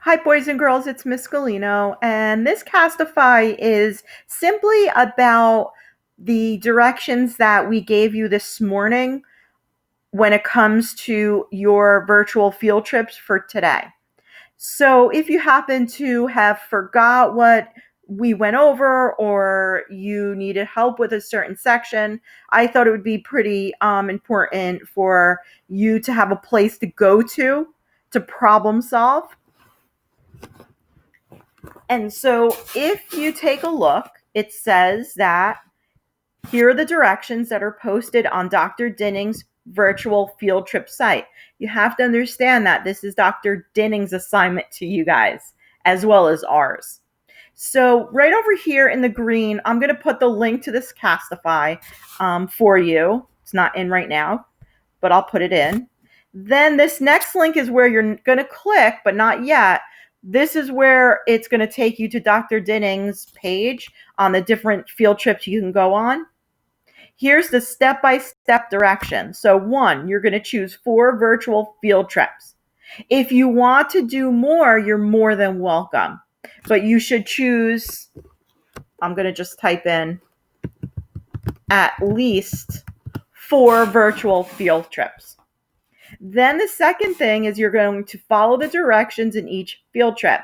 Hi, boys and girls, it's Miss Galino, and this Castify is simply about the directions that we gave you this morning when it comes to your virtual field trips for today. So if you happen to have forgot what we went over or you needed help with a certain section, I thought it would be pretty important for you to have a place to go to problem solve. And so if you take a look, it says that here are the directions that are posted on Dr. Dinning's virtual field trip site. You have to understand that this is Dr. Dinning's assignment to you guys, as well as ours. So right over here in the green, I'm going to put the link to this Castify for you. It's not in right now, but I'll put it in. Then this next link is where you're going to click, but not yet. This is where it's going to take you to Dr. Dinning's page on the different field trips you can go on. Here's the step-by-step direction. So 1, you're going to choose 4 virtual field trips. If you want to do more, you're more than welcome. But you should choose, I'm going to just type in at least 4 virtual field trips. Then the second thing is you're going to follow the directions in each field trip.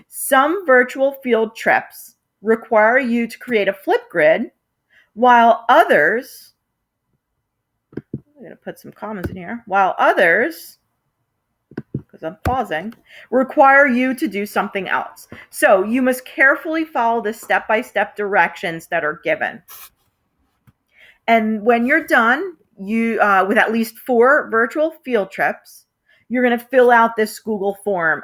Some virtual field trips require you to create a Flipgrid, while others, I'm going to put some commas in here, while others, because I'm pausing, require you to do something else. So you must carefully follow the step-by-step directions that are given. And when you're done, you with at least 4 virtual field trips, you're going to fill out this Google form.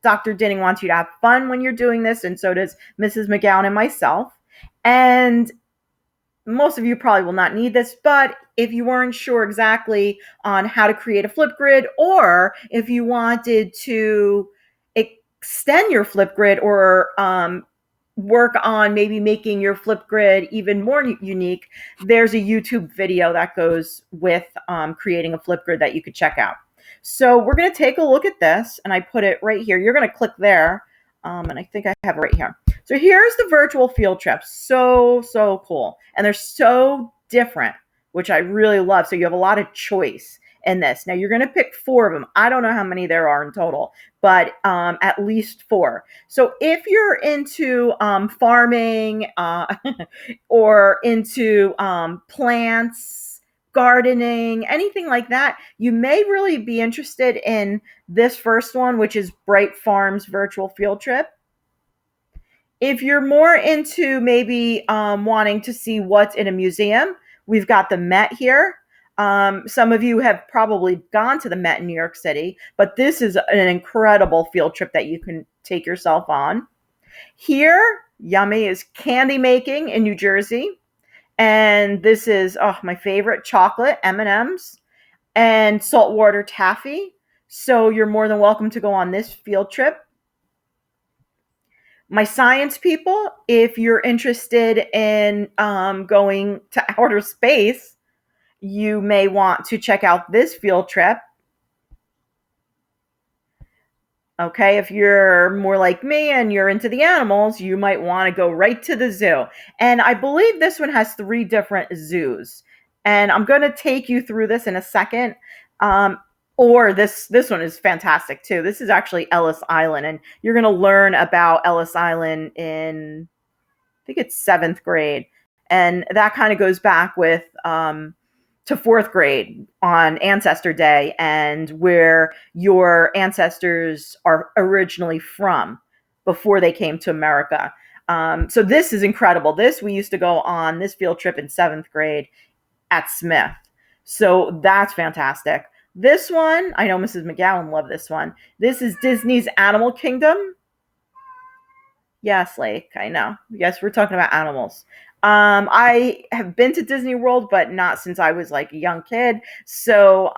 Dr. Dinning wants you to have fun when you're doing this, and so does Mrs. McGowan and myself. And most of you probably will not need this, but if you weren't sure exactly on how to create a Flipgrid, or if you wanted to extend your Flipgrid or work on maybe making your Flipgrid even more unique, there's a YouTube video that goes with creating a Flipgrid that you could check out. So we're going to take a look at this, and I put it right here. You're going to click there, and I think I have it right here. So here's the virtual field trips. So cool. And they're so different, which I really love. So you have a lot of choice in this. Now you're going to pick 4 of them. I don't know how many there are in total, but at least 4. So if you're into farming or into plants, gardening, anything like that, you may really be interested in this first one, which is Bright Farms Virtual Field Trip. If you're more into maybe wanting to see what's in a museum, we've got the Met here. Some of you have probably gone to the Met in New York City, but this is an incredible field trip that you can take yourself on. Here, yummy, is candy making in New Jersey. And this is my favorite, chocolate, M&Ms, and saltwater taffy. So you're more than welcome to go on this field trip. My science people, if you're interested in going to outer space, you may want to check out this field trip. Okay, if you're more like me and you're into the animals, you might want to go right to the zoo. And I believe this one has 3 different zoos. And I'm going to take you through this in a second. Or this one is fantastic too. This is actually Ellis Island, and you're going to learn about Ellis Island in, I think it's 7th grade. And that kind of goes back with to 4th grade on Ancestor Day, and where your ancestors are originally from before they came to America. So this is incredible. We used to go on this field trip in 7th grade at Smith. So that's fantastic. This one, I know Mrs. McGowan loved this one. This is Disney's Animal Kingdom. Yes, Lake, I know. Yes, we're talking about animals. I have been to Disney World, but not since I was like a young kid. So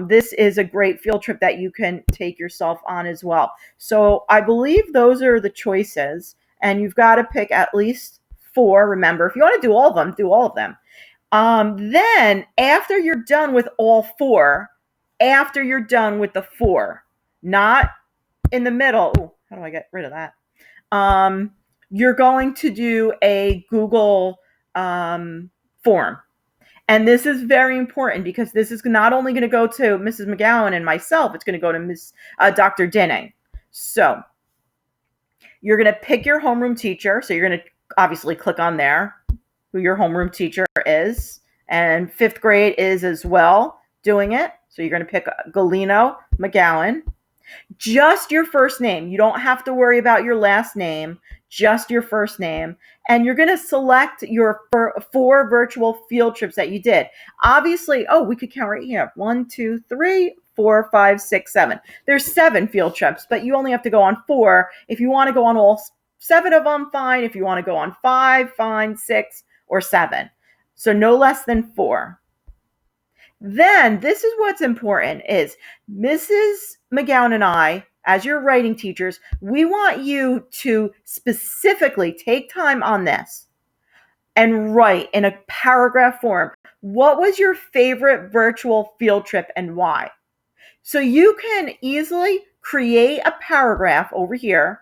this is a great field trip that you can take yourself on as well. So I believe those are the choices, and you've got to pick at least 4. Remember, if you want to do all of them, do all of them. Then after you're done with all 4, after you're done with the 4, not in the middle. how do I get rid of that? You're going to do a Google form. And this is very important because this is not only going to go to Mrs. McGowan and myself, it's going to go to Dr. Dinning. So you're going to pick your homeroom teacher. So you're going to obviously click on there, who your homeroom teacher is. And 5th grade is as well doing it. So you're going to pick Galino McGowan. Just your first name. You don't have to worry about your last name, just your first name. And you're going to select your 4 virtual field trips that you did. Obviously, we could count right here. 1, 2, 3, 4, 5, 6, 7. There's 7 field trips, but you only have to go on 4. If you want to go on all 7 of them, fine. If you want to go on 5, fine, 6, or 7. So no less than 4. Then this is what's important is Mrs. McGowan and I, as your writing teachers, we want you to specifically take time on this and write in a paragraph form. What was your favorite virtual field trip and why? So you can easily create a paragraph over here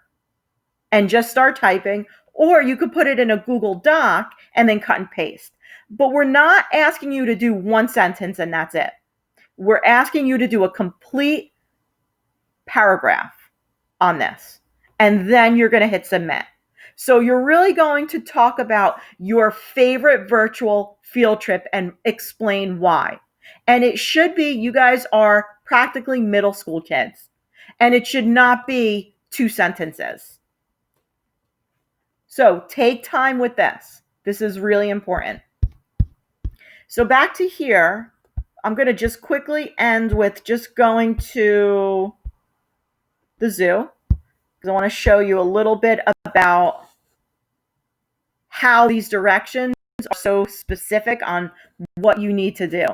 and just start typing, or you could put it in a Google Doc and then cut and paste. But we're not asking you to do one sentence and that's it. We're asking you to do a complete paragraph on this. And then you're going to hit submit. So you're really going to talk about your favorite virtual field trip and explain why. And it should be, you guys are practically middle school kids. And it should not be 2 sentences. So take time with this. This is really important. So back to here, I'm going to just quickly end with just going to the zoo because I want to show you a little bit about how these directions are so specific on what you need to do.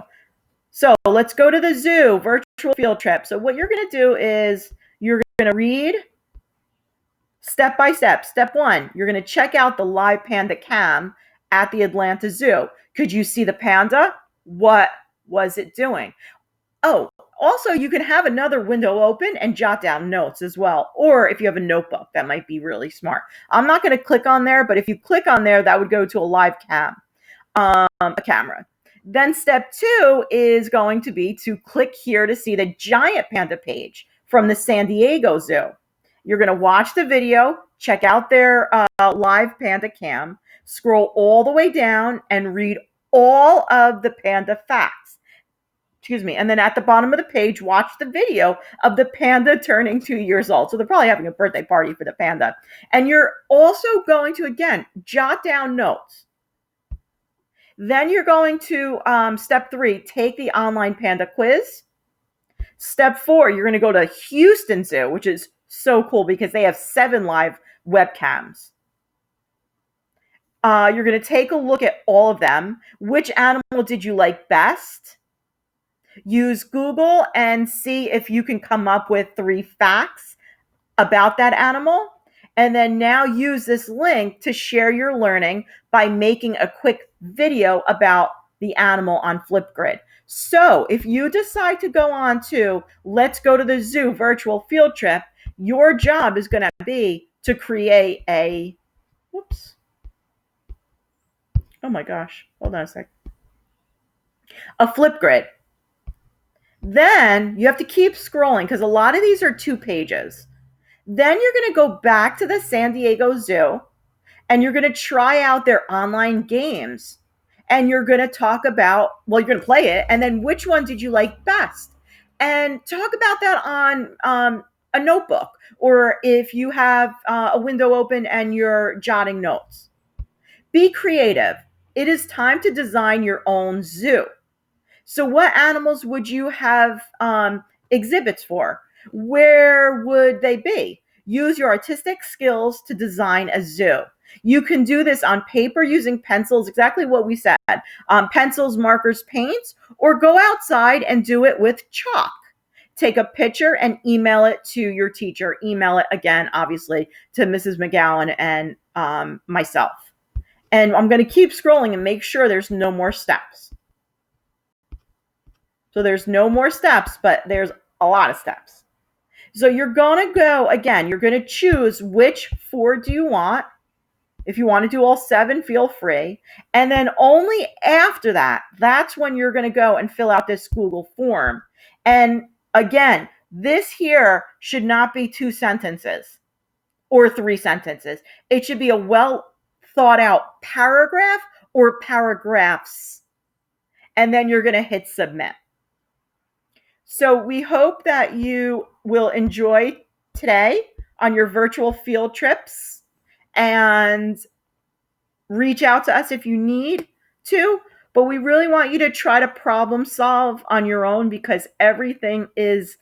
So let's go to the zoo, virtual field trip. So what you're going to do is you're going to read step by step. Step 1, you're going to check out the live panda cam at the Atlanta Zoo. Could you see the panda? What was it doing? Also, you can have another window open and jot down notes as well. Or if you have a notebook, that might be really smart. I'm not going to click on there, but if you click on there, that would go to a live cam, a camera. Then step 2 is going to be to click here to see the giant panda page from the San Diego Zoo. You're going to watch the video, check out their live panda cam, scroll all the way down and read all of the panda facts. And then at the bottom of the page, watch the video of the panda turning 2 years old. So they're probably having a birthday party for the panda. And you're also going to, again, jot down notes. Then you're going to, step 3, take the online panda quiz. Step 4, you're going to go to Houston Zoo, which is so cool because they have 7 live webcams. You're going to take a look at all of them. Which animal did you like best? Use Google and see if you can come up with 3 facts about that animal. And then now use this link to share your learning by making a quick video about the animal on Flipgrid. So if you decide to go on to Let's Go to the Zoo virtual field trip, your job is going to be to create a, oh my gosh, hold on a sec. A Flipgrid. Then you have to keep scrolling because a lot of these are 2 pages. Then you're going to go back to the San Diego Zoo and you're going to try out their online games. And you're going to talk about, you're going to play it. And then which one did you like best? And talk about that on a notebook or if you have a window open and you're jotting notes. Be creative. It is time to design your own zoo. So what animals would you have exhibits for? Where would they be? Use your artistic skills to design a zoo. You can do this on paper using pencils, exactly what we said, pencils, markers, paints, or go outside and do it with chalk. Take a picture and email it to your teacher. Email it again, obviously, to Mrs. McGowan and myself. And I'm going to keep scrolling and make sure there's no more steps. So there's no more steps, but there's a lot of steps. So you're going to go, again, you're going to choose which 4 do you want. If you want to do all 7, feel free. And then only after that, that's when you're going to go and fill out this Google form. And again, this here should not be 2 sentences or 3 sentences. It should be a well thought out paragraph or paragraphs. And then you're going to hit submit. So we hope that you will enjoy today on your virtual field trips, and reach out to us if you need to. But we really want you to try to problem solve on your own, because everything is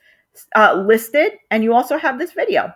listed, and you also have this video.